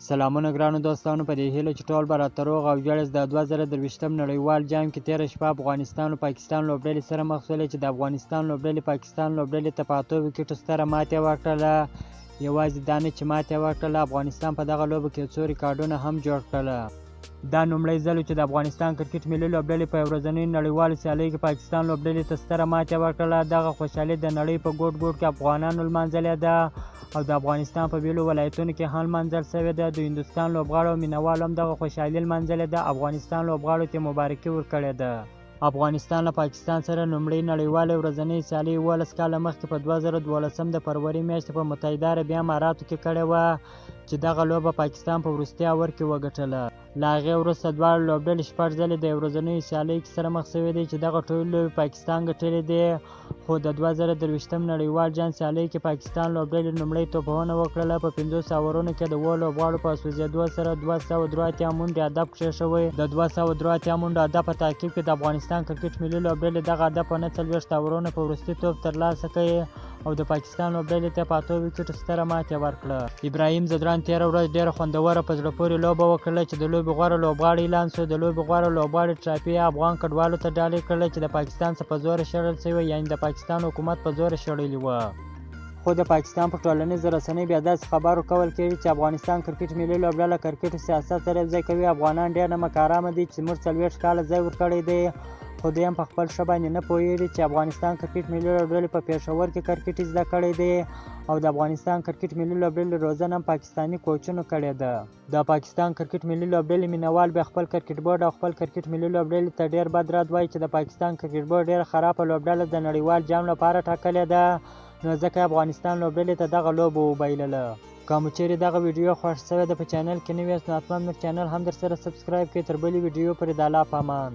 سلامونه ګرانو دوستانو، په دې هیله چې ټول به راته روغ او جوړ د 2023 نړیوال جام کې تېره شپه افغانستان او پاکستان لوبډلې سره مخ شولې چې د افغانستان لوبډلې پاکستان لوبډلې ته په 8 وکټو ستره ماتې ورکړله. یوازې دا نه چې ماتې ورکړله، افغانستان په دغه لوبه کې څو ریکارډونه هم جوړ کړله. دا لومړی ځل چې د افغانستان کرکټ ملي لوبډلې په ورځنۍ نړیوالو سیالیو کې پاکستان لوبډلې ته ستره ماتې ورکړله. دغه خوشحالي د نړۍ په ګوټ ګوټ کې افغانانو لمانځلې ده او د افغانستان په بیلو ولایتونو کې هم لمانځل شوې ده. د هندوستان لوبغاړو او مینوالو هم دغه خوشحالي لمانځلې ده. افغانستان لوبغاړو ته مبارکي ورکړې ده. افغانستان له پاکستان سره لومړۍ نړیوالې ورځنۍ سیالي 11 کاله مخکې په 2012 د فروری میاشتې په متحده عربي اماراتو کې کړې وه چې دغه لوبه پاکستان په وروستي اور کې وګټله. له هغې وروسته دواړه لوبډلې 6 ځلې د ورځنیو سیالیو کې سره مخ شوې دي چې دغه ټولې لوبې پاکستان ګټلې دي. خو د 2023 نړیوال جام سیالیو کې پاکستان لوبډلې لومړۍ توپونه وکړله. په 500 اورونو کې د 7 لوبغاړو په سوځېدو سره 283 منډې هدف کېښوی. د 283 منډو هدف په تعقیب کې د افغانستان کرکټ ملي لوبډلې دغه هدف په 49 اورونو په وروستي توپ ترلاسه کړ او د پاکستان لوبډلې ته په 8 وکټو ستره ماتې ورکړه. ابراهیم ځدران تېره ورځ ډېره خوندوره په زړه پورې لوبه وکړله چې د لوبې غوره لوبغاړی اعلان شو. د لوبې غوره لوبغاړي ټرافي افغان کډوالو ته ډالۍ کړله چې د پاکستان څخه په زوره شړل شوی، یعنې د پاکستان حکومت په زوره شړلې وه. خو د پاکستان په ټولنیزو رسنیو بیا داسې خبر ورکول کېږي چې افغانستان کرکټ ملي لوبډله کرکټ سیاست سره یوځای کوي. افغانان ډېر نمک ارامه دي چې زموږ 40 کاله ځای ورکړی دی، خو دوی هم په خپل ښه باندې نه پوهېږي چې افغانستان کرکټ ملي لوبډلې په پېښور کې کرکټ زده کړی دی او د افغانستان کرکټ ملي لوبډلې روزنه هم پاکستاني کوچونو کړې ده. د پاکستان کرکټ ملي لوبډلې مینوال بیا خپل کرکټ بورډ او خپل کرکټ ملي لوبډلې ته ډېر بد رد وایي چې د پاکستان کرکټ بورډ ډېره خرابه لوبډله د نړیوال جام لپاره ټاکلې ده، نو ځکه افغانستان لوبډلې ته دغه لوبه وبایلله. که مو چیرې دغه ویډیو خوښ شوې ده په چینل کې نوي یاست نو حتما موږ چینل هم درسره سبسکرایب کړئ. تر بلې ویډیو پورې د الله په امان.